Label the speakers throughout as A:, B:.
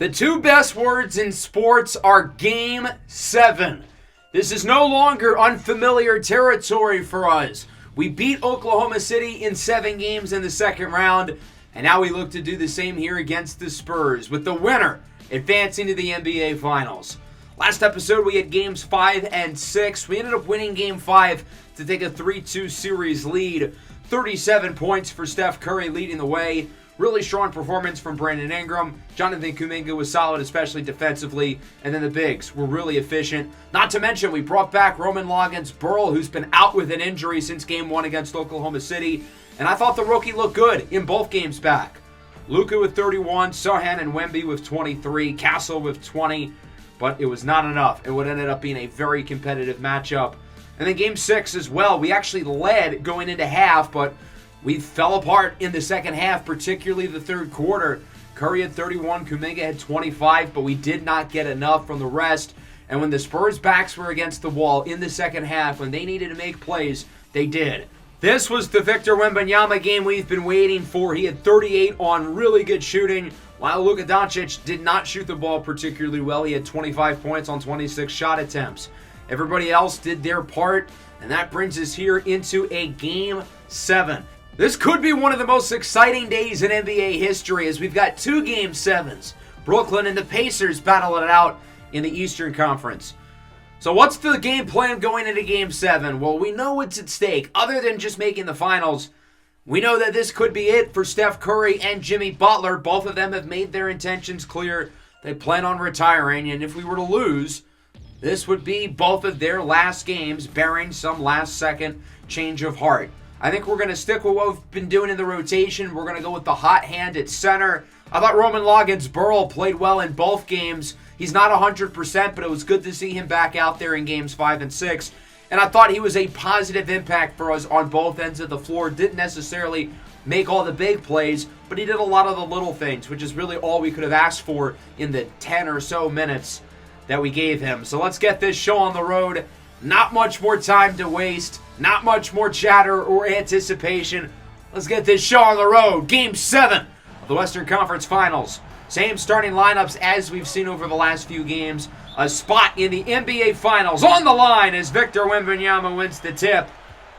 A: The two best words in sports are Game 7. This is no longer unfamiliar territory for us. We beat Oklahoma City in 7 games in the second round, and now we look to do the same here against the Spurs, with the winner advancing to the NBA Finals. Last episode, we had games 5 and 6. We ended up winning game 5 to take a 3-2 series lead. 37 points for Steph Curry leading the way. Really strong performance from Brandon Ingram. Jonathan Kuminga was solid, especially defensively. And then the bigs were really efficient. Not to mention, we brought back Roman Loggins-Burl, who's been out with an injury since game 1 against Oklahoma City. And I thought the rookie looked good in both games back. Luka with 31, Sochan and Wemby with 23, Castle with 20. But it was not enough. It would ended up being a very competitive matchup. And then game 6 as well. We actually led going into half, but we fell apart in the second half, particularly the third quarter. Curry had 31, Kuminga had 25, but we did not get enough from the rest. And when the Spurs' backs were against the wall in the second half, when they needed to make plays, they did. This was the Victor Wembanyama game we've been waiting for. He had 38 on really good shooting, while Luka Doncic did not shoot the ball particularly well. He had 25 points on 26 shot attempts. Everybody else did their part, and that brings us here into a Game 7. This could be one of the most exciting days in NBA history, as we've got 2 Game 7s. Brooklyn and the Pacers battling it out in the Eastern Conference. So what's the game plan going into Game 7? Well, we know what's at stake. Other than just making the finals, we know that this could be it for Steph Curry and Jimmy Butler. Both of them have made their intentions clear. They plan on retiring, and if we were to lose, this would be both of their last games, barring some last-second change of heart. I think we're going to stick with what we've been doing in the rotation. We're going to go with the hot hand at center. I thought Roman Loggins-Burl played well in both games. He's not 100%, but it was good to see him back out there in games 5 and 6. And I thought he was a positive impact for us on both ends of the floor. Didn't necessarily make all the big plays, but he did a lot of the little things, which is really all we could have asked for in the 10 or so minutes that we gave him. So let's get this show on the road. Not much more time to waste. Not much more chatter or anticipation. Let's get this show on the road. Game 7 of the Western Conference Finals. Same starting lineups as we've seen over the last few games. A spot in the NBA Finals on the line as Victor Wembanyama wins the tip.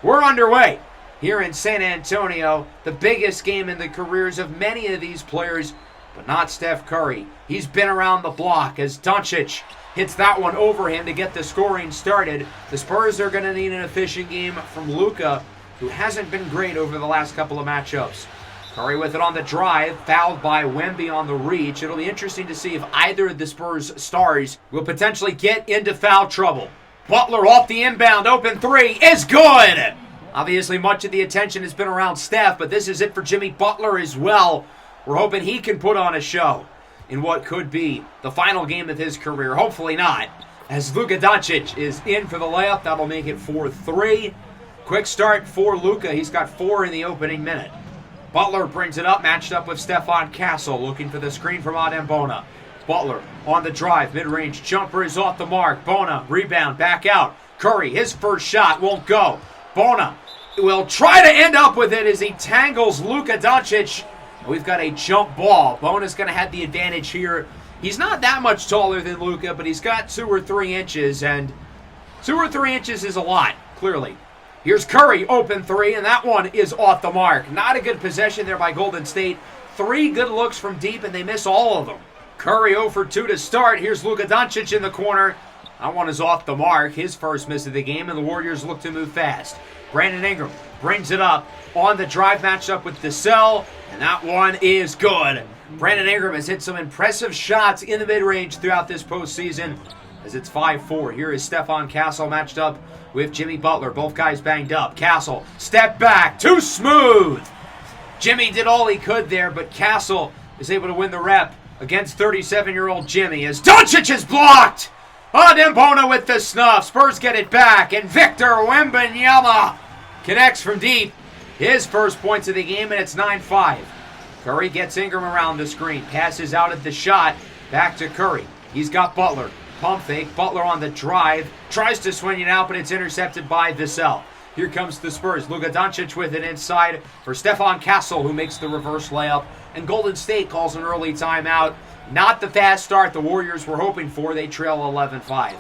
A: We're underway here in San Antonio. The biggest game in the careers of many of these players, but not Steph Curry. He's been around the block as Doncic hits that one over him to get the scoring started. The Spurs are going to need an efficient game from Luka, who hasn't been great over the last couple of matchups. Curry with it on the drive, fouled by Wemby on the reach. It'll be interesting to see if either of the Spurs stars will potentially get into foul trouble. Butler off the inbound, open 3 is good! Obviously, much of the attention has been around Steph, but this is it for Jimmy Butler as well. We're hoping he can put on a show in what could be the final game of his career. Hopefully not, as Luka Doncic is in for the layup. That'll make it 4-3. Quick start for Luka. He's got 4 in the opening minute. Butler brings it up, matched up with Stephon Castle, looking for the screen from Adem Bona. Butler on the drive, mid-range jumper is off the mark. Bona, rebound, back out. Curry, his first shot won't go. Bona will try to end up with it as he tangles Luka Doncic. We've got a jump ball. Bona's going to have the advantage here. He's not that much taller than Luka, but he's got 2 or 3 inches, and 2 or 3 inches is a lot, clearly. Here's Curry, open 3, and that one is off the mark. Not a good possession there by Golden State. 3 good looks from deep, and they miss all of them. Curry 0 for 2 to start. Here's Luka Doncic in the corner. That one is off the mark. His first miss of the game, and the Warriors look to move fast. Brandon Ingram brings it up on the drive matchup with Desell, and that one is good. Brandon Ingram has hit some impressive shots in the mid-range throughout this postseason, as it's 5-4. Here is Stephon Castle matched up with Jimmy Butler. Both guys banged up. Castle, step back, too smooth. Jimmy did all he could there, but Castle is able to win the rep against 37-year-old Jimmy as Doncic is blocked. Adem Bona with the snuff. Spurs get it back, and Victor Wembanyama connects from deep. His first points of the game, and it's 9-5. Curry gets Ingram around the screen. Passes out at the shot. Back to Curry. He's got Butler. Pump fake. Butler on the drive. Tries to swing it out, but it's intercepted by Desell. Here comes the Spurs. Luka Doncic with it inside for Stephon Castle, who makes the reverse layup. And Golden State calls an early timeout. Not the fast start the Warriors were hoping for. They trail 11-5.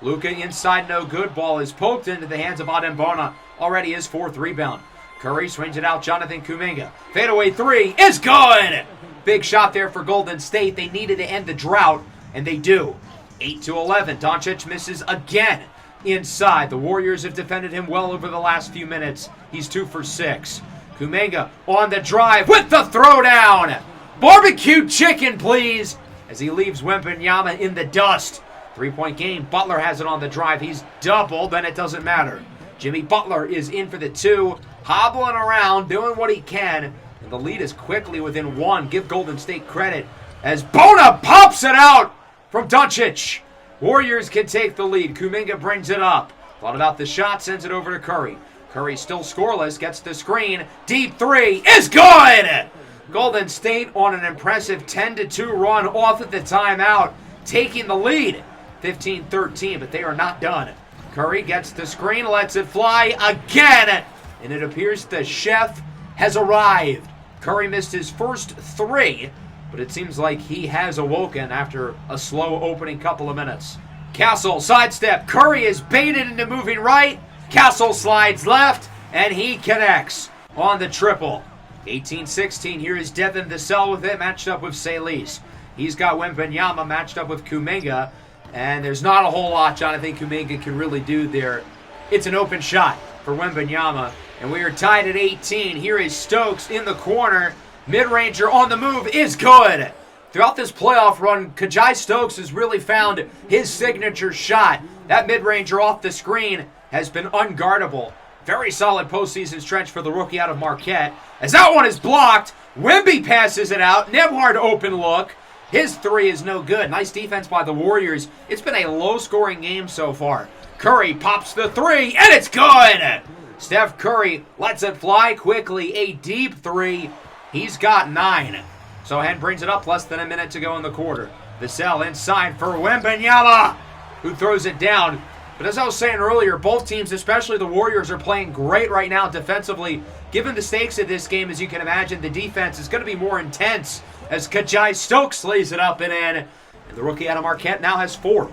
A: Luka inside, no good. Ball is poked into the hands of Adembona. Already his 4th rebound. Curry swings it out. Jonathan Kuminga. Fadeaway 3 is good. Big shot there for Golden State. They needed to end the drought, and they do. 8-11. Doncic misses again inside. The Warriors have defended him well over the last few minutes. He's 2 for 6. Kuminga on the drive with the throwdown. Barbecue chicken, please, as he leaves Wembanyama in the dust. 3-point game. Butler has it on the drive. He's doubled, and it doesn't matter. Jimmy Butler is in for the 2, hobbling around, doing what he can, and the lead is quickly within 1. Give Golden State credit as Bona pops it out from Doncic. Warriors can take the lead. Kuminga brings it up. Thought about the shot, sends it over to Curry. Curry still scoreless, gets the screen. Deep 3 is good! Golden State on an impressive 10-2 run off at the timeout, taking the lead. 15-13, but they are not done. Curry gets the screen, lets it fly again, and it appears the chef has arrived. Curry missed his first 3, but it seems like he has awoken after a slow opening couple of minutes. Castle sidestep. Curry is baited into moving right. Castle slides left, and he connects on the triple. 18-16. Here is Devin Vassell with it, matched up with Salis. He's got Wembanyama matched up with Kuminga, and there's not a whole lot Jonathan Kuminga can really do there. It's an open shot for Wembanyama, and we are tied at 18. Here is Stokes in the corner. Mid-ranger on the move is good. Throughout this playoff run, Kajai Stokes has really found his signature shot. That mid-ranger off the screen has been unguardable. Very solid postseason stretch for the rookie out of Marquette. As that one is blocked, Wemby passes it out. Nembhard open look. His 3 is no good. Nice defense by the Warriors. It's been a low-scoring game so far. Curry pops the 3, and it's good! Steph Curry lets it fly quickly. A deep 3. He's got 9. Sohan brings it up, less than a minute to go in the quarter. Vassell inside for Wembanyama, who throws it down. But as I was saying earlier, both teams, especially the Warriors, are playing great right now defensively. Given the stakes of this game, as you can imagine, the defense is going to be more intense as Kajai Stokes lays it up and in. And the rookie out of Marquette now has 4.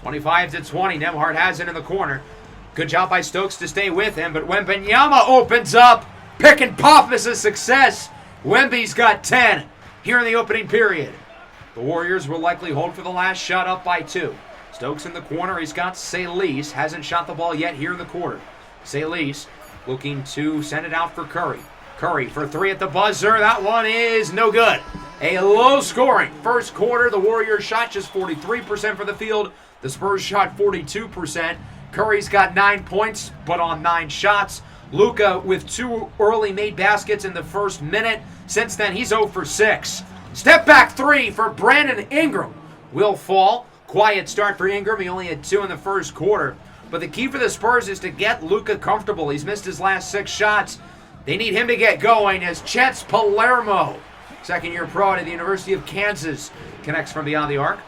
A: 25-20. Nembhard has it in the corner. Good job by Stokes to stay with him, but Wembanyama opens up. Pick and pop is a success. Wemby's got 10 here in the opening period. The Warriors will likely hold for the last shot, up by 2. Stokes in the corner. He's got Salis. Hasn't shot the ball yet here in the quarter. Salis looking to send it out for Curry. Curry for 3 at the buzzer. That one is no good. A low-scoring first quarter. The Warriors shot just 43% from the field. The Spurs shot 42%. Curry's got 9 points, but on 9 shots. Luka with 2 early made baskets in the first minute. Since then, he's 0 for 6. Step back 3 for Brandon Ingram will fall. Quiet start for Ingram. He only had 2 in the first quarter. But the key for the Spurs is to get Luka comfortable. He's missed his last 6 shots. They need him to get going as Chet's Palermo, second-year pro out of the University of Kansas, connects from beyond the arc.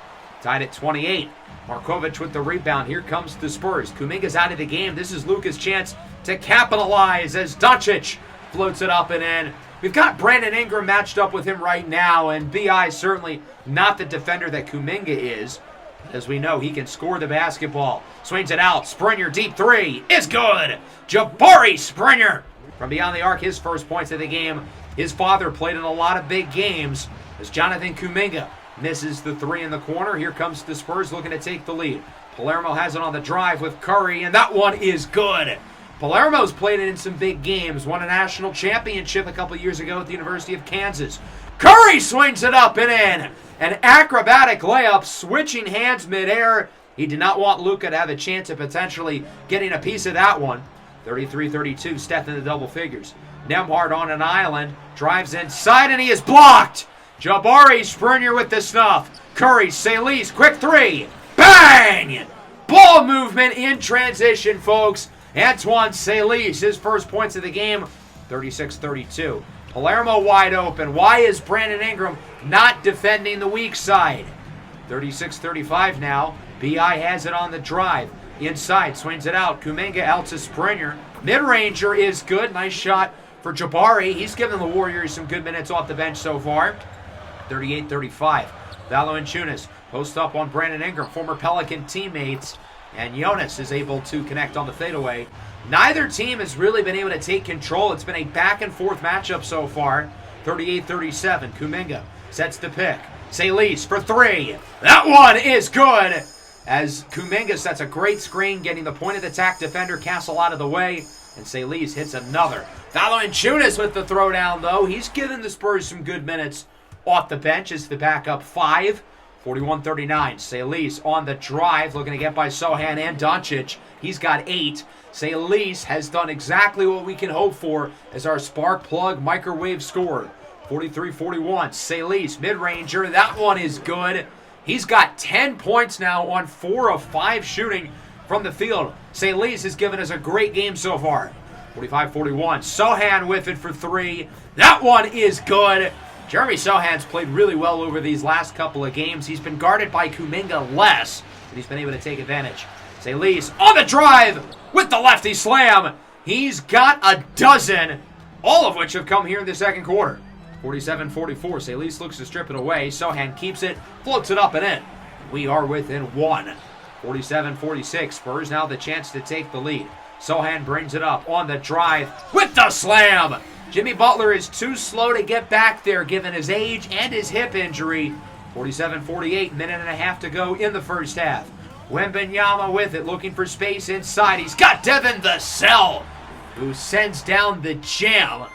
A: Tied at 28. Markovic with the rebound. Here comes the Spurs. Kuminga's out of the game. This is Luka's chance to capitalize as Doncic floats it up and in. We've got Brandon Ingram matched up with him right now, and B.I. is certainly not the defender that Kuminga is. As we know, he can score the basketball. Swings it out. Springer, deep 3 is good. Jabari Springer from beyond the arc, his first points of the game. His father played in a lot of big games as Jonathan Kuminga misses the 3 in the corner. Here comes the Spurs looking to take the lead. Palermo has it on the drive with Curry, and that one is good. Palermo's played in some big games. Won a national championship a couple years ago at the University of Kansas. Curry swings it up and in. An acrobatic layup, switching hands midair. He did not want Luka to have a chance of potentially getting a piece of that one. 33-32, Steph in the double figures. Nembhard on an island, drives inside, and he is blocked. Jabari Springer with the snuff. Curry, Salis, quick 3. Bang! Ball movement in transition, folks. Antoine Salis, his first points of the game, 36-32. Palermo wide open. Why is Brandon Ingram not defending the weak side? 36-35 now. B.I. has it on the drive. Inside, swings it out. Kuminga out to Springer. Mid-ranger is good. Nice shot for Jabari. He's given the Warriors some good minutes off the bench so far. 38-35. Valanciunas posts up on Brandon Ingram, former Pelican teammates, and Jonas is able to connect on the fadeaway. Neither team has really been able to take control. It's been a back-and-forth matchup so far. 38-37. Kuminga sets the pick. Salis for three. That one is good. As Kuminga sets a great screen, getting the point-of-attack defender Castle out of the way. And Salis hits another. Valanciunas with the throwdown, though. He's given the Spurs some good minutes off the bench as the backup 5. 41-39. Salis on the drive, looking to get by Sohan and Doncic. He's got 8. Salis has done exactly what we can hope for as our spark plug microwave scorer. 43-41. Salis, mid-ranger. That one is good. He's got 10 points now on 4 of 5 shooting from the field. Salis has given us a great game so far. 45-41. Sohan with it for 3. That one is good. Jeremy Sohan's played really well over these last couple of games. He's been guarded by Kuminga less, but he's been able to take advantage. Salis on the drive with the lefty slam. He's got a dozen, all of which have come here in the second quarter. 47-44. Salis looks to strip it away. Sohan keeps it, floats it up and in. We are within 1. 47-46. Spurs now the chance to take the lead. Sohan brings it up on the drive with the slam. Jimmy Butler is too slow to get back there given his age and his hip injury. 47-48, minute and a half to go in the first half. Wembanyama with it, looking for space inside. He's got Devin Vassell, who sends down the jam,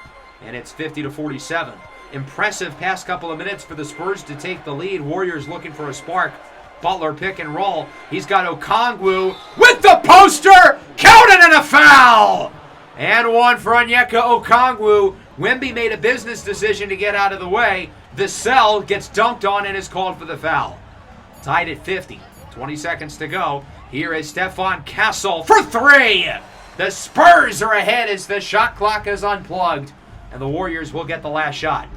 A: and it's 50-47. Impressive past couple of minutes for the Spurs to take the lead. Warriors looking for a spark. Butler pick and roll. He's got Okongwu with the poster. Count it and a foul. And one for Onyeka Okongwu. Wemby made a business decision to get out of the way. Vassell gets dunked on and is called for the foul. Tied at 50. 20 seconds to go. Here is Stephon Castle for 3. The Spurs are ahead as the shot clock is unplugged. And the Warriors will get the last shot.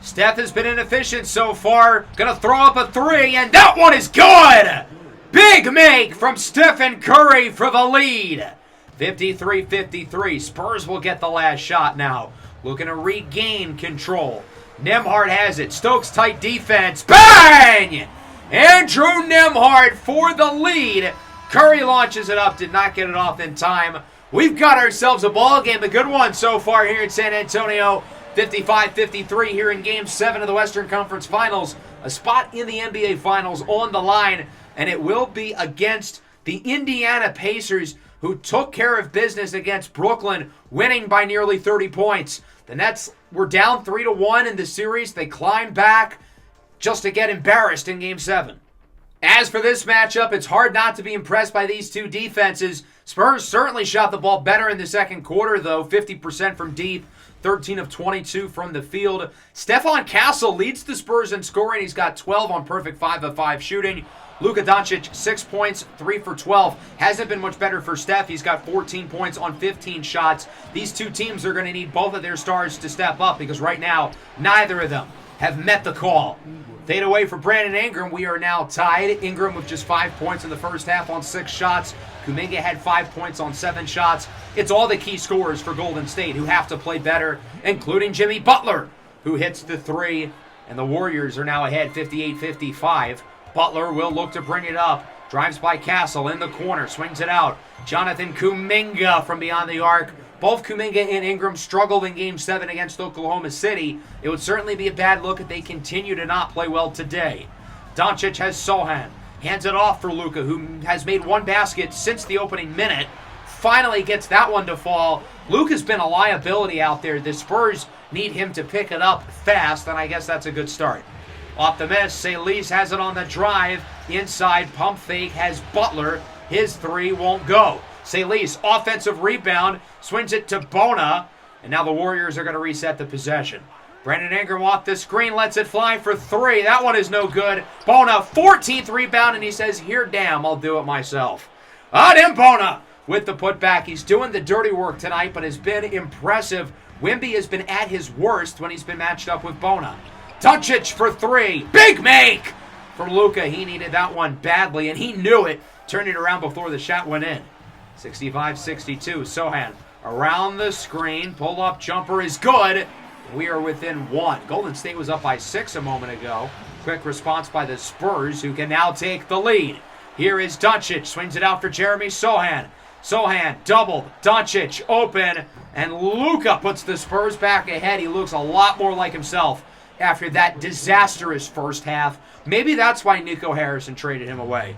A: Steph has been inefficient so far. Gonna throw up a 3, and that one is good! Big make from Stephen Curry for the lead. 53-53. Spurs will get the last shot now. Looking to regain control. Nembhard has it. Stokes tight defense. Bang! Andrew Nembhard for the lead. Curry launches it up. Did not get it off in time. We've got ourselves a ball game. A good one so far here in San Antonio. 55-53 here in Game 7 of the Western Conference Finals. A spot in the NBA Finals on the line. And it will be against the Indiana Pacers, who took care of business against Brooklyn, winning by nearly 30 points. The Nets were down 3-1 in the series. They climbed back just to get embarrassed in Game 7. As for this matchup, it's hard not to be impressed by these two defenses. Spurs certainly shot the ball better in the second quarter, though. 50% from deep, 13 of 22 from the field. Stephon Castle leads the Spurs in scoring. He's got 12 on perfect 5 of 5 shooting. Luka Doncic, 6 points, 3 for 12. Hasn't been much better for Steph. He's got 14 points on 15 shots. These two teams are going to need both of their stars to step up because right now, neither of them have met the call. Fade away for Brandon Ingram. We are now tied. Ingram with just 5 points in the first half on 6 shots. Kuminga had 5 points on 7 shots. It's all the key scorers for Golden State who have to play better, including Jimmy Butler, who hits the 3. And the Warriors are now ahead 58-55. Butler will look to bring it up. Drives by Castle in the corner. Swings it out. Jonathan Kuminga from beyond the arc. Both Kuminga and Ingram struggled in Game 7 against Oklahoma City. It would certainly be a bad look if they continue to not play well today. Doncic has Sohan. Hands it off for Luka, who has made 1 basket since the opening minute. Finally gets that one to fall. Luka's been a liability out there. The Spurs need him to pick it up fast, and I guess that's a good start. Off the miss, Salis has it on the drive. Inside, pump fake, has Butler. His 3 won't go. Salis, offensive rebound, swings it to Bona, and now the Warriors are going to reset the possession. Brandon Ingram off the screen, lets it fly for 3. That one is no good. Bona, 14th rebound, and he says, here, damn, I'll do it myself. Adem Bona with the putback. He's doing the dirty work tonight, but has been impressive. Wemby has been at his worst when he's been matched up with Bona. Doncic for 3. Big make for Luka. He needed that one badly, and he knew it. Turned it around before the shot went in. 65-62. Sohan around the screen. Pull-up jumper is good. We are within 1. Golden State was up by 6 a moment ago. Quick response by the Spurs, who can now take the lead. Here is Doncic, swings it out for Jeremy Sohan. Sohan doubled, Doncic open, and Luka puts the Spurs back ahead. He looks a lot more like himself after that disastrous first half. Maybe that's why Nico Harrison traded him away.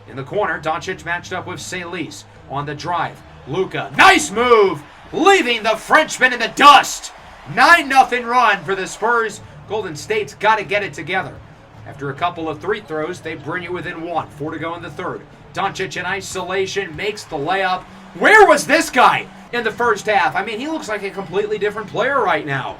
A: In the corner, Doncic matched up with Salis on the drive. Luka, nice move, leaving the Frenchman in the dust. 9-0 run for the Spurs. Golden State's got to get it together. After a couple of free throws, they bring it within 1. 4 to go in the third. Doncic in isolation makes the layup. Where was this guy in the first half? I mean, he looks like a completely different player right now.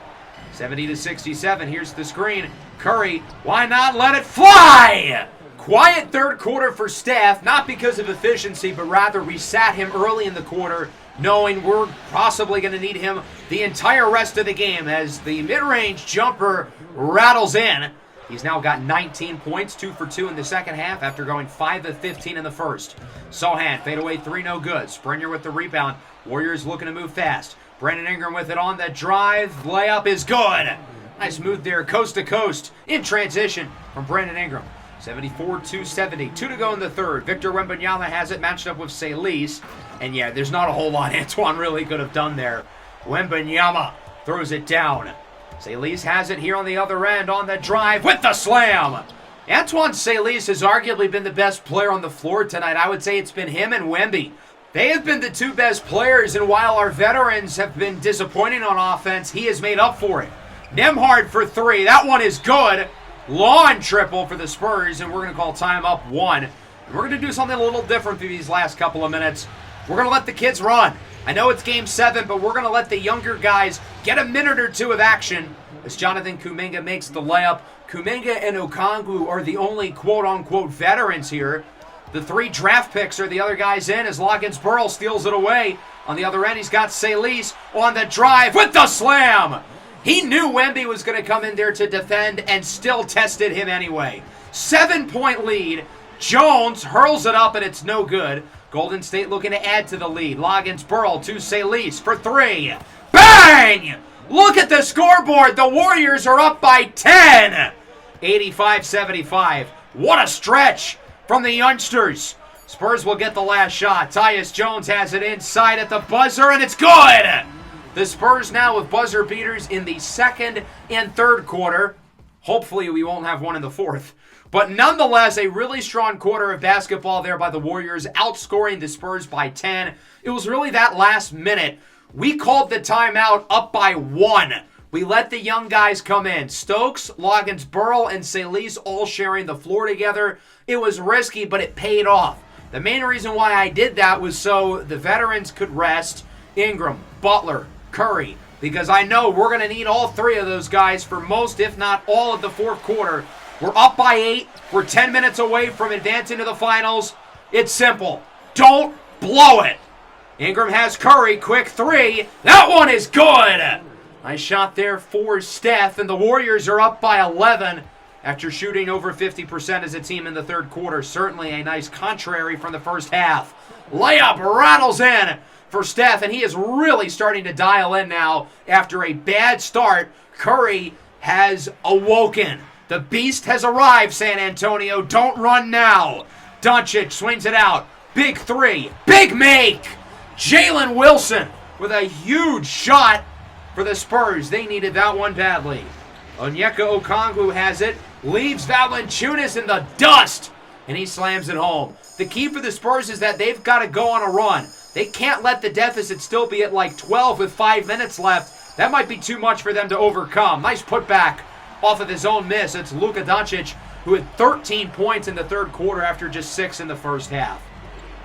A: 70-67. Here's the screen. Curry, why not let it fly? Quiet third quarter for Steph, not because of efficiency, but rather we sat him early in the quarter, knowing we're possibly going to need him the entire rest of the game as the mid-range jumper rattles in. He's now got 19 points, 2 for 2 in the second half after going 5 of 15 in the first. Sohan, fadeaway 3, no good. Springer with the rebound. Warriors looking to move fast. Brandon Ingram with it on the drive. Layup is good. Nice move there, coast to coast in transition from Brandon Ingram. 74-70. 2 to go in the third. Victor Wembanyama has it matched up with Salis. And yeah, there's not a whole lot Antoine really could have done there. Wembanyama throws it down. Salis has it here on the other end on the drive with the slam. Antoine Salis has arguably been the best player on the floor tonight. I would say it's been him and Wemby. They have been the two best players, and while our veterans have been disappointing on offense, he has made up for it. Nembhard for 3. That one is good. Lawn triple for the Spurs, and we're going to call timeout 1. And we're going to do something a little different through these last couple of minutes. We're going to let the kids run. I know it's Game 7, but we're going to let the younger guys get a minute or two of action as Jonathan Kuminga makes the layup. Kuminga and Okongwu are the only quote-unquote veterans here. The 3 draft picks are the other guys in as Loggins Burrell steals it away. On the other end, he's got Salis on the drive with the slam. He knew Wemby was going to come in there to defend and still tested him anyway. 7-point lead. Jones hurls it up and it's no good. Golden State looking to add to the lead. Loggins Burrell to Salis for 3. Bang! Look at the scoreboard. The Warriors are up by 10. 85-75. What a stretch from the youngsters. Spurs will get the last shot. Tyus Jones has it inside at the buzzer, and it's good. The Spurs now with buzzer beaters in the second and third quarter. Hopefully we won't have one in the fourth. But nonetheless, a really strong quarter of basketball there by the Warriors, outscoring the Spurs by 10. It was really that last minute. We called the timeout up by 1. We let the young guys come in. Stokes, Loggins, Burrell, and Salis all sharing the floor together. It was risky, but it paid off. The main reason why I did that was so the veterans could rest Ingram, Butler, Curry, because I know we're going to need all 3 of those guys for most, if not all, of the fourth quarter. We're up by 8. We're 10 minutes away from advancing to the finals. It's simple. Don't blow it. Ingram has Curry. Quick 3. That one is good. Nice shot there for Steph, and the Warriors are up by 11 after shooting over 50% as a team in the third quarter. Certainly a nice contrary from the first half. Layup rattles in for Steph, and he is really starting to dial in now after a bad start. Curry has awoken. The beast has arrived, San Antonio. Don't run now. Doncic swings it out. Big 3. Big make. Jalen Wilson with a huge shot for the Spurs. They needed that one badly. Onyeka Okongwu has it. Leaves Valanciunas in the dust. And he slams it home. The key for the Spurs is that they've got to go on a run. They can't let the deficit still be at like 12 with 5 minutes left. That might be too much for them to overcome. Nice putback off of his own miss. It's Luka Doncic, who had 13 points in the third quarter after just 6 in the first half.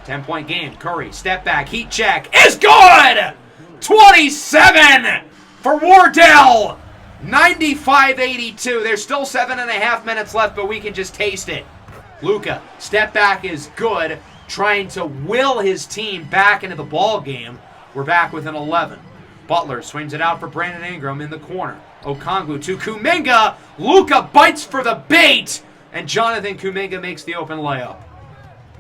A: 10-point game. Curry, step back, heat check. Is good! 27 for Wardell. 95-82. There's still 7.5 minutes left, but we can just taste it. Luka, step back is good, trying to will his team back into the ball game. We're back with an 11. Butler swings it out for Brandon Ingram in the corner. Okongwu to Kuminga. Luka bites for the bait, and Jonathan Kuminga makes the open layup.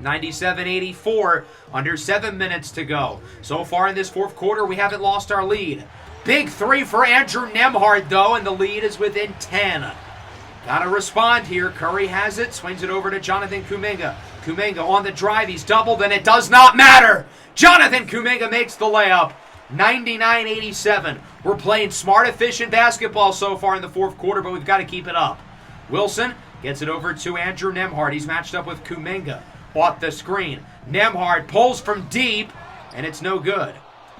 A: 97-84, under 7 minutes to go. So far in this fourth quarter, we haven't lost our lead. Big 3 for Andrew Nembhard, though, and the lead is within 10. Gotta respond here. Curry has it, swings it over to Jonathan Kuminga. Kuminga on the drive, he's doubled, and it does not matter. Jonathan Kuminga makes the layup. 99-87. We're playing smart, efficient basketball so far in the fourth quarter, but we've got to keep it up. Wilson gets it over to Andrew Nembhard. He's matched up with Kuminga. Off the screen. Nembhard pulls from deep, and it's no good.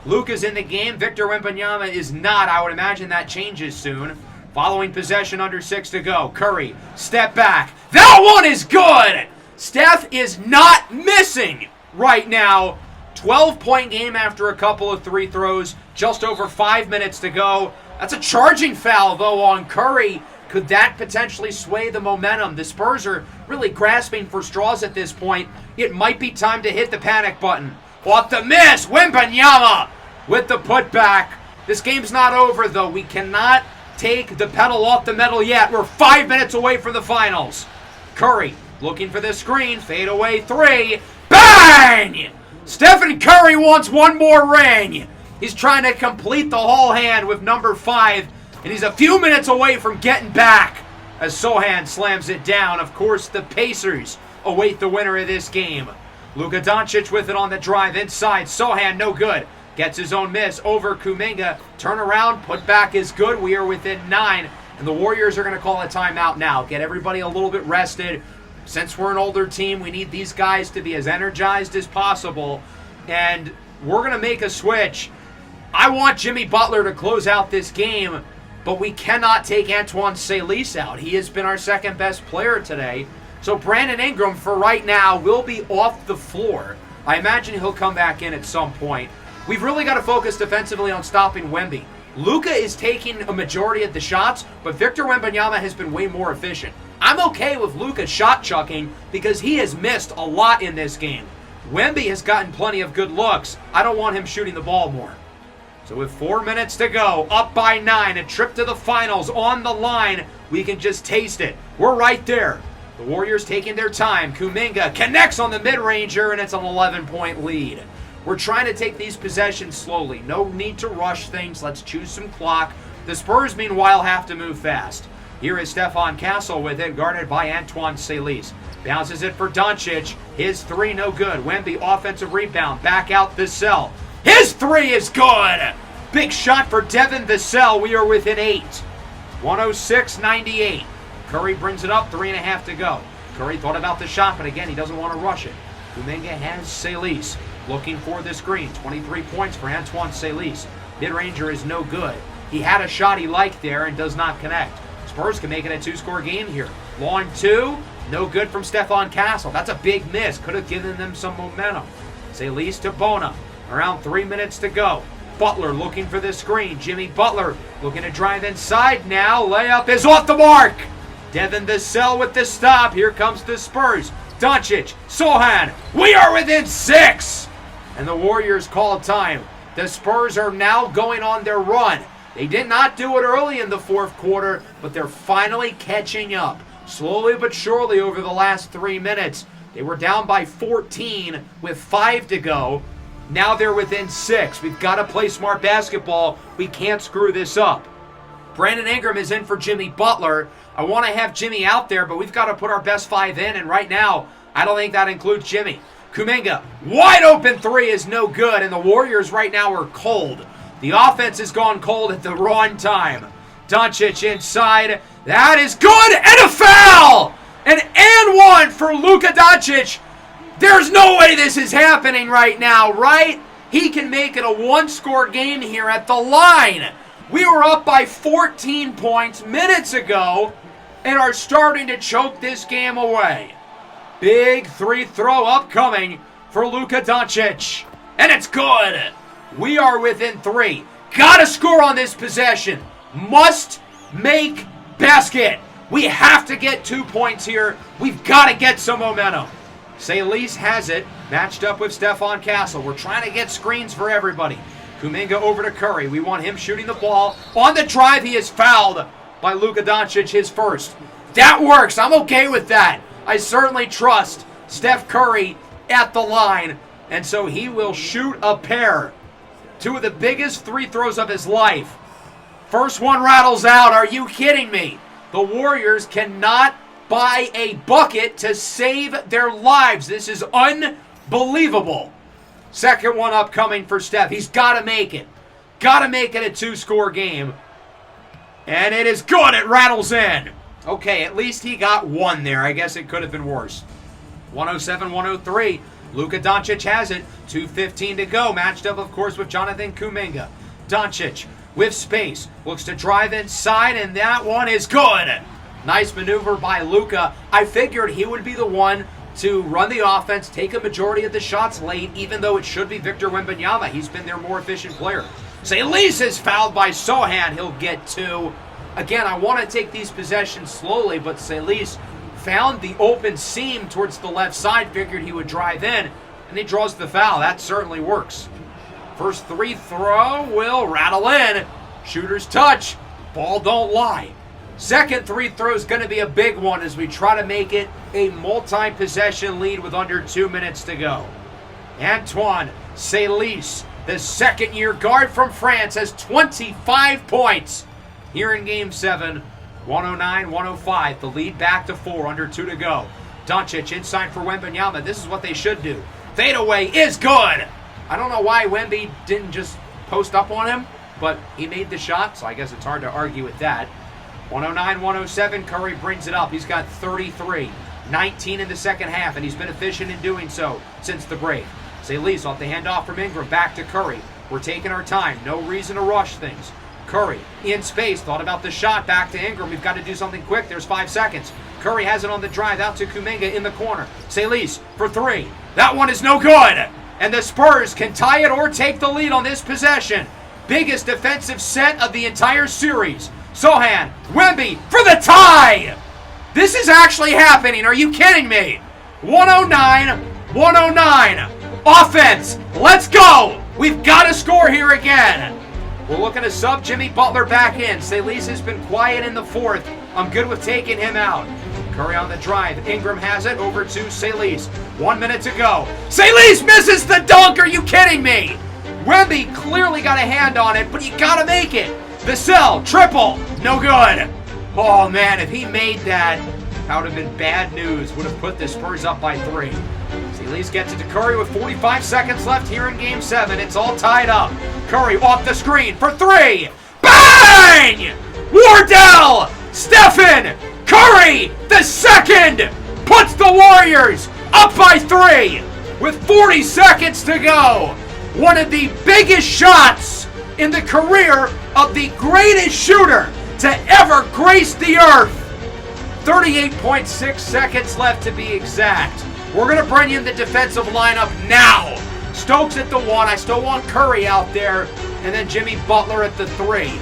A: Luka's in the game. Victor Wembanyama is not. I would imagine that changes soon. Following possession, under 6 to go. Curry, step back. That one is good! Steph is not missing right now. 12-point game after a couple of free throws. Just over 5 minutes to go. That's a charging foul, though, on Curry. Could that potentially sway the momentum? The Spurs are really grasping for straws at this point. It might be time to hit the panic button. Off the miss, Wembanyama with the putback. This game's not over, though. We cannot take the pedal off the metal yet. We're 5 minutes away from the finals. Curry looking for the screen. Fade away 3. Bang! Stephen Curry wants one more ring. He's trying to complete the whole hand with number 5. And he's a few minutes away from getting back as Sochan slams it down. Of course, the Pacers await the winner of this game. Luka Doncic with it on the drive inside. Sochan no good. Gets his own miss over Kuminga. Turn around, put back is good. We are within 9. And the Warriors are going to call a timeout now. Get everybody a little bit rested. Since we're an older team, we need these guys to be as energized as possible. And we're going to make a switch. I want Jimmy Butler to close out this game, but we cannot take Antoine Salisu out. He has been our second best player today. So Brandon Ingram, for right now, will be off the floor. I imagine he'll come back in at some point. We've really got to focus defensively on stopping Wemby. Luka is taking a majority of the shots, but Victor Wembanyama has been way more efficient. I'm okay with Luka shot chucking because he has missed a lot in this game. Wemby has gotten plenty of good looks. I don't want him shooting the ball more. So with 4 minutes to go, up by 9, a trip to the finals on the line, we can just taste it. We're right there. The Warriors taking their time. Kuminga connects on the mid-ranger, and it's an 11-point lead. We're trying to take these possessions slowly. No need to rush things. Let's choose some clock. The Spurs, meanwhile, have to move fast. Here is Stephon Castle with it, guarded by Antoine Salisu. Bounces it for Doncic. His 3 no good. Wemby offensive rebound. Back out Vassell. His 3 is good! Big shot for Devin Vassell. We are within 8. 106-98. Curry brings it up. 3.5 to go. Curry thought about the shot, but again, he doesn't want to rush it. Kuminga has Salisu. Looking for the screen. 23 points for Antoine Salisu. Mid-ranger is no good. He had a shot he liked there and does not connect. Spurs can make it a 2-score game here. Long 2. No good from Stephon Castle. That's a big miss. Could have given them some momentum. Salisu to Bona. Around 3 minutes to go. Butler looking for the screen. Jimmy Butler looking to drive inside now. Layup is off the mark. Devin Vassell with the stop. Here comes the Spurs. Doncic. Sochan. We are within 6. And the Warriors call time. The Spurs are now going on their run. They did not do it early in the fourth quarter, but they're finally catching up. Slowly but surely over the last 3 minutes. They were down by 14 with 5 to go. Now they're within 6. We've got to play smart basketball. We can't screw this up. Brandon Ingram is in for Jimmy Butler. I want to have Jimmy out there, but we've got to put our best 5 in, and right now, I don't think that includes Jimmy. Kuminga, wide open 3 is no good, and the Warriors right now are cold. The offense has gone cold at the wrong time. Doncic inside. That is good, and a foul! And one for Luka Doncic. There's no way this is happening right now, right? He can make it a 1-score game here at the line. We were up by 14 points minutes ago and are starting to choke this game away. Big 3-throw upcoming for Luka Doncic. And it's good. We are within 3. Gotta score on this possession. Must make basket. We have to get 2 points here. We've got to get some momentum. Salisu has it, matched up with Stephon Castle. We're trying to get screens for everybody. Kuminga over to Curry. We want him shooting the ball. On the drive, he is fouled by Luka Doncic, his first. That works. I'm okay with that. I certainly trust Steph Curry at the line, and so he will shoot a pair. 2 of the biggest 3 throws of his life. First one rattles out. Are you kidding me? The Warriors cannot buy a bucket to save their lives. This is unbelievable. Second one upcoming for Steph. He's got to make it. Got to make it a two-score game. And it is good. It rattles in. Okay, at least he got one there. I guess it could have been worse. 107-103. Luka Doncic has it. 2:15 to go. Matched up, of course, with Jonathan Kuminga. Doncic with space. Looks to drive inside, and that one is good. Nice maneuver by Luka. I figured he would be the one to run the offense, take a majority of the shots late, even though it should be Victor Wembanyama. He's been their more efficient player. Salis is fouled by Sohan. He'll get two. Again, I want to take these possessions slowly, but Salis found the open seam towards the left side, figured he would drive in, and he draws the foul. That certainly works. First free throw will rattle in. Shooter's touch. Ball don't lie. Second free throw is going to be a big one as we try to make it a multi-possession lead with under 2 minutes to go. Antoine Salis, the second-year guard from France, has 25 points here in Game 7. 109-105. The lead back to 4, under 2 to go. Doncic inside for Wembanyama. This is what they should do. Fadeaway is good. I don't know why Wemby didn't just post up on him, but he made the shot, so I guess it's hard to argue with that. 109-107, Curry brings it up. He's got 33, 19 in the second half, and he's been efficient in doing so since the break. Salis off the handoff from Ingram, back to Curry. We're taking our time, no reason to rush things. Curry in space, thought about the shot, back to Ingram. We've got to do something quick, there's 5 seconds. Curry has it on the drive, out to Kuminga in the corner. Salis for 3. That one is no good. And the Spurs can tie it or take the lead on this possession. Biggest defensive set of the entire series. Sohan, Wemby for the tie! This is actually happening, are you kidding me? 109-109. Offense, let's go! We've got to score here again. We're looking to sub Jimmy Butler back in. Salis has been quiet in the fourth. I'm good with taking him out. Curry on the drive. Ingram has it over to Salis. 1 minute to go. Salis misses the dunk. Are you kidding me? Wemby clearly got a hand on it, but you got to make it. Vassell, triple. No good. Oh, man, if he made that, that would have been bad news. Would have put the Spurs up by 3. Salis gets it to Curry with 45 seconds left here in Game 7. It's all tied up. Curry off the screen for 3. Bang! Wardell! Stephen! Curry, the second, puts the Warriors up by 3 with 40 seconds to go. One of the biggest shots in the career of the greatest shooter to ever grace the earth. 38.6 seconds left to be exact. We're going to bring in the defensive lineup now. Stokes at the 1. I still want Curry out there. And then Jimmy Butler at the 3.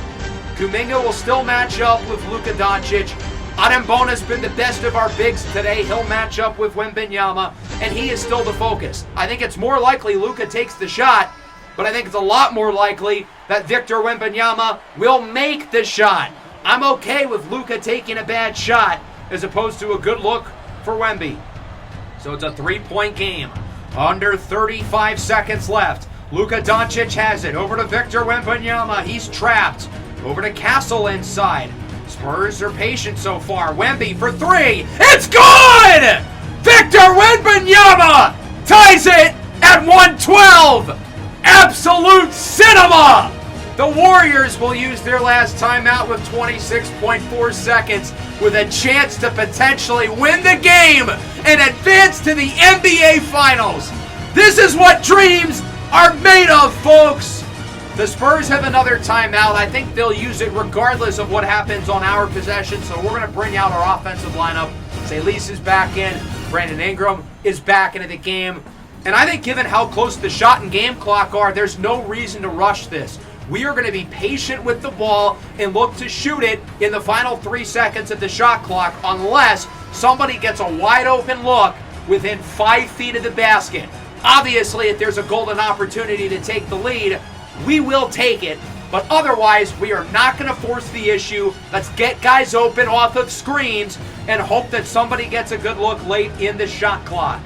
A: Kuminga will still match up with Luka Doncic. Adembona's been the best of our bigs today. He'll match up with Wembanyama, and he is still the focus. I think it's more likely Luka takes the shot, but I think it's a lot more likely that Victor Wembanyama will make the shot. I'm okay with Luka taking a bad shot as opposed to a good look for Wemby. So it's a 3-point game. Under 35 seconds left. Luka Doncic has it. Over to Victor Wembanyama. He's trapped. Over to Castle inside. Spurs are patient so far. Wemby for 3. It's good! Victor Wembanyama ties it at 112. Absolute cinema! The Warriors will use their last timeout with 26.4 seconds with a chance to potentially win the game and advance to the NBA Finals. This is what dreams are made of, folks. The Spurs have another timeout. I think they'll use it regardless of what happens on our possession, so we're going to bring out our offensive lineup. Salis is back in. Brandon Ingram is back into the game. And I think given how close the shot and game clock are, there's no reason to rush this. We are going to be patient with the ball and look to shoot it in the final 3 seconds of the shot clock unless somebody gets a wide open look within 5 feet of the basket. Obviously, if there's a golden opportunity to take the lead, we will take it. But otherwise, we are not going to force the issue. Let's get guys open off of screens and hope that somebody gets a good look late in the shot clock.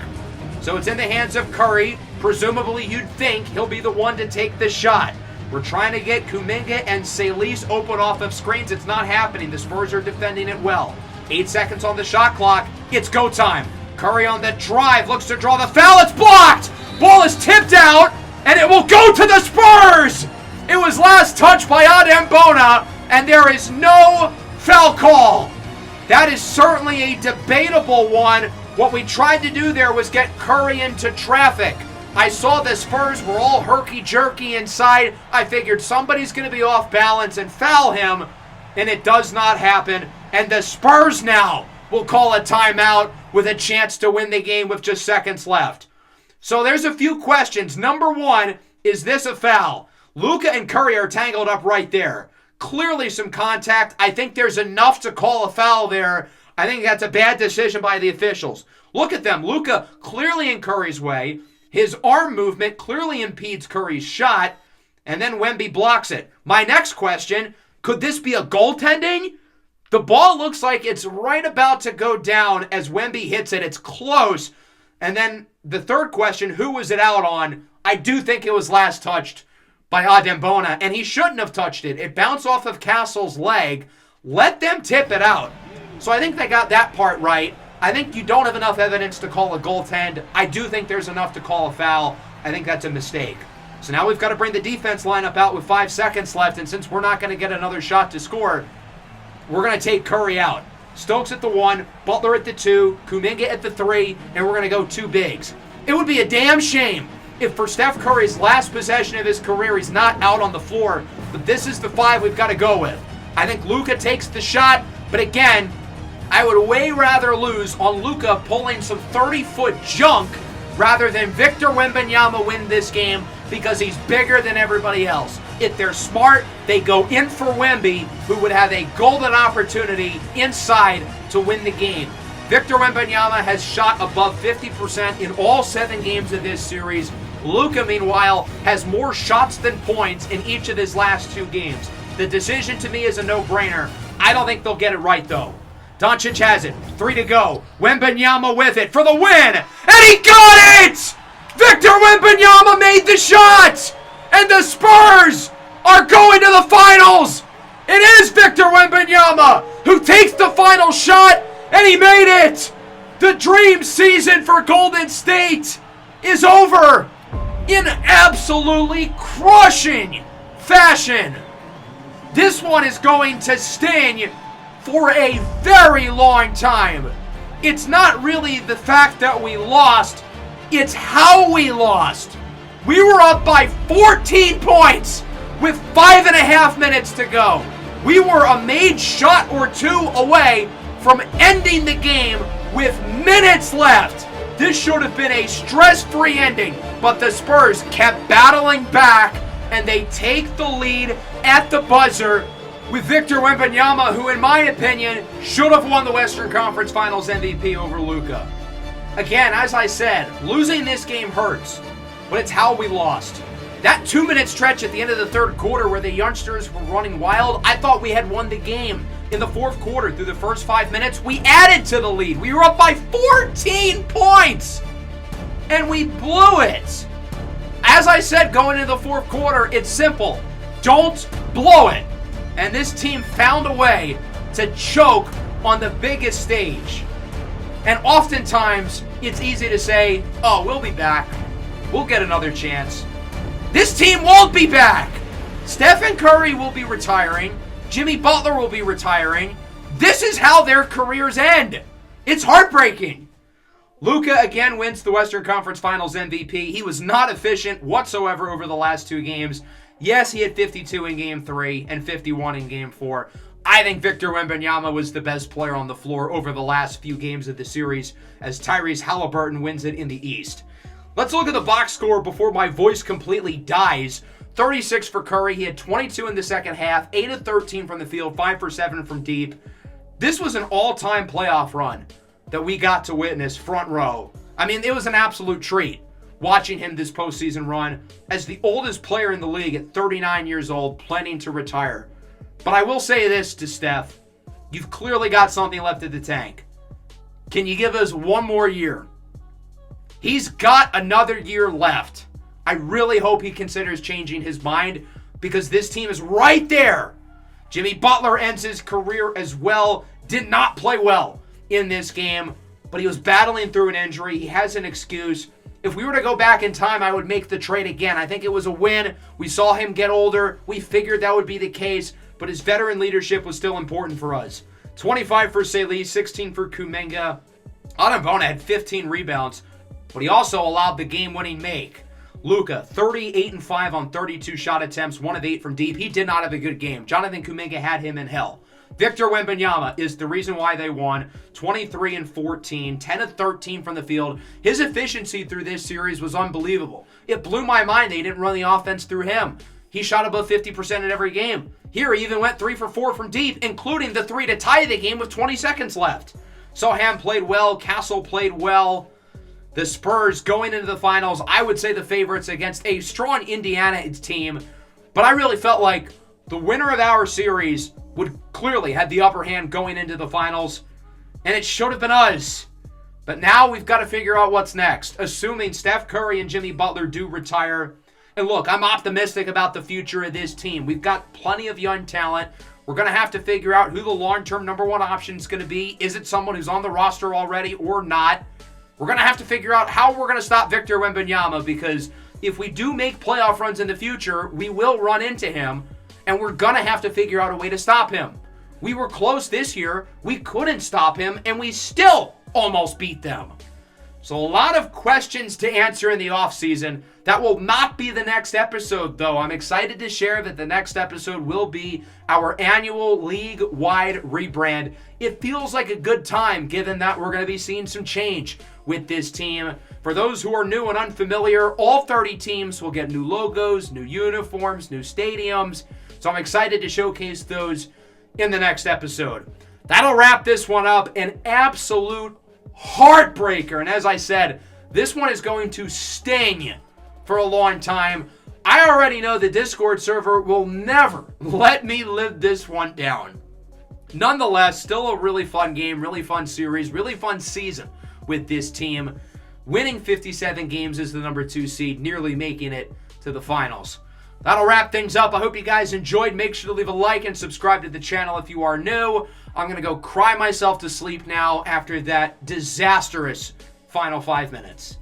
A: So it's in the hands of Curry. Presumably, you'd think he'll be the one to take the shot. We're trying to get Kuminga and Salis open off of screens. It's not happening. The Spurs are defending it well. 8 seconds on the shot clock. It's go time. Curry on the drive, looks to draw the foul. It's blocked. Ball is tipped out, and it will go to the Spurs. It was last touched by Adem Bona, and there is no foul call. That is certainly a debatable one. What we tried to do there was get Curry into traffic. I saw the Spurs were all herky-jerky inside. I figured somebody's going to be off balance and foul him, and it does not happen. And the Spurs now will call a timeout with a chance to win the game with just seconds left. So there's a few questions. Number one, is this a foul? Luka and Curry are tangled up right there. Clearly some contact. I think there's enough to call a foul there. I think that's a bad decision by the officials. Look at them. Luka clearly in Curry's way. His arm movement clearly impedes Curry's shot, and then Wemby blocks it. My next question, could this be a goaltending? The ball looks like it's right about to go down as Wemby hits it. It's close. And then the third question, who was it out on? I do think it was last touched by Adem Bona, and he shouldn't have touched it. It bounced off of Castle's leg. Let them tip it out. So I think they got that part right. I think you don't have enough evidence to call a goaltend. I do think there's enough to call a foul. I think that's a mistake. So now we've got to bring the defense lineup out with 5 seconds left, and since we're not going to get another shot to score, we're going to take Curry out. Stokes at the 1, Butler at the 2, Kuminga at the 3, and we're going to go 2 bigs. It would be a damn shame if for Steph Curry's last possession of his career, he's not out on the floor, but this is the 5 we've got to go with. I think Luka takes the shot, but again, I would way rather lose on Luka pulling some 30-foot junk rather than Victor Wembanyama win this game because he's bigger than everybody else. If they're smart, they go in for Wemby, who would have a golden opportunity inside to win the game. Victor Wembanyama has shot above 50% in all 7 games of this series. Luka, meanwhile, has more shots than points in each of his last 2 games. The decision to me is a no-brainer. I don't think they'll get it right, though. Doncic has it. 3 to go. Wembanyama with it for the win. And he got it! Victor Wembanyama made the shot! And the Spurs are going to the finals! It is Victor Wembanyama who takes the final shot, and he made it! The dream season for Golden State is over in absolutely crushing fashion. This one is going to sting for a very long time. It's not really the fact that we lost, it's how we lost. We were up by 14 points with 5.5 minutes to go. We were a made shot or 2 away from ending the game with minutes left. This should have been a stress-free ending, but the Spurs kept battling back, and they take the lead at the buzzer with Victor Wembanyama, who, in my opinion, should have won the Western Conference Finals MVP over Luka. Again, as I said, losing this game hurts, but it's how we lost. That 2-minute stretch at the end of the third quarter where the youngsters were running wild, I thought we had won the game. In the fourth quarter, through the first 5 minutes, we added to the lead. We were up by 14 points, and we blew it. As I said going into the fourth quarter, it's simple. Don't blow it. And this team found a way to choke on the biggest stage. And oftentimes, it's easy to say, oh, we'll be back. We'll get another chance. This team won't be back. Stephen Curry will be retiring. Jimmy Butler will be retiring. This is how their careers end. It's heartbreaking. Luka again wins the Western Conference Finals MVP. He was not efficient whatsoever over the last 2 games. Yes, he had 52 in Game 3 and 51 in Game 4. I think Victor Wembanyama was the best player on the floor over the last few games of the series as Tyrese Halliburton wins it in the East. Let's look at the box score before my voice completely dies. 36 for Curry. He had 22 in the second half, 8 of 13 from the field, 5 for 7 from deep. This was an all-time playoff run that we got to witness front row. I mean, it was an absolute treat watching him this postseason run as the oldest player in the league at 39 years old, planning to retire. But I will say this to Steph. You've clearly got something left in the tank. Can you give us one more year? He's got another year left. I really hope he considers changing his mind, because this team is right there. Jimmy Butler ends his career as well. Did not play well in this game, but he was battling through an injury. He has an excuse. If we were to go back in time, I would make the trade again. I think it was a win. We saw him get older. We figured that would be the case, but his veteran leadership was still important for us. 25 for Salih, 16 for Kuminga. Adambona had 15 rebounds, but he also allowed the game-winning make. Luka, 38-5 on 32 shot attempts, 1 of 8 from deep. He did not have a good game. Jonathan Kuminga had him in hell. Victor Wembanyama is the reason why they won. 23-14, 10 of 13 from the field. His efficiency through this series was unbelievable. It blew my mind they didn't run the offense through him. He shot above 50% in every game. Here he even went 3 for 4 from deep, including the 3 to tie the game with 20 seconds left. Soham played well. Castle played well. The Spurs going into the finals, I would say the favorites against a strong Indiana team. But I really felt like the winner of our series would clearly have the upper hand going into the finals. And it should have been us. But now we've got to figure out what's next. Assuming Steph Curry and Jimmy Butler do retire. And look, I'm optimistic about the future of this team. We've got plenty of young talent. We're going to have to figure out who the long-term number one option is going to be. Is it someone who's on the roster already or not? We're going to have to figure out how we're going to stop Victor Wembanyama, because if we do make playoff runs in the future, we will run into him, and we're going to have to figure out a way to stop him. We were close this year. We couldn't stop him, and we still almost beat them. So a lot of questions to answer in the offseason. That will not be the next episode, though. I'm excited to share that the next episode will be our annual league-wide rebrand. It feels like a good time, given that we're going to be seeing some change with this team. For those who are new and unfamiliar, all 30 teams will get new logos, new uniforms, new stadiums. So I'm excited to showcase those in the next episode. That'll wrap this one up. An absolute heartbreaker. And as I said, this one is going to sting for a long time. I already know the Discord server will never let me live this one down. Nonetheless, still a really fun game, really fun series, really fun season with this team. Winning 57 games as the number 2 seed, nearly making it to the finals. That'll wrap things up. I hope you guys enjoyed. Make sure to leave a like and subscribe to the channel if you are new. I'm going to go cry myself to sleep now after that disastrous final 5 minutes.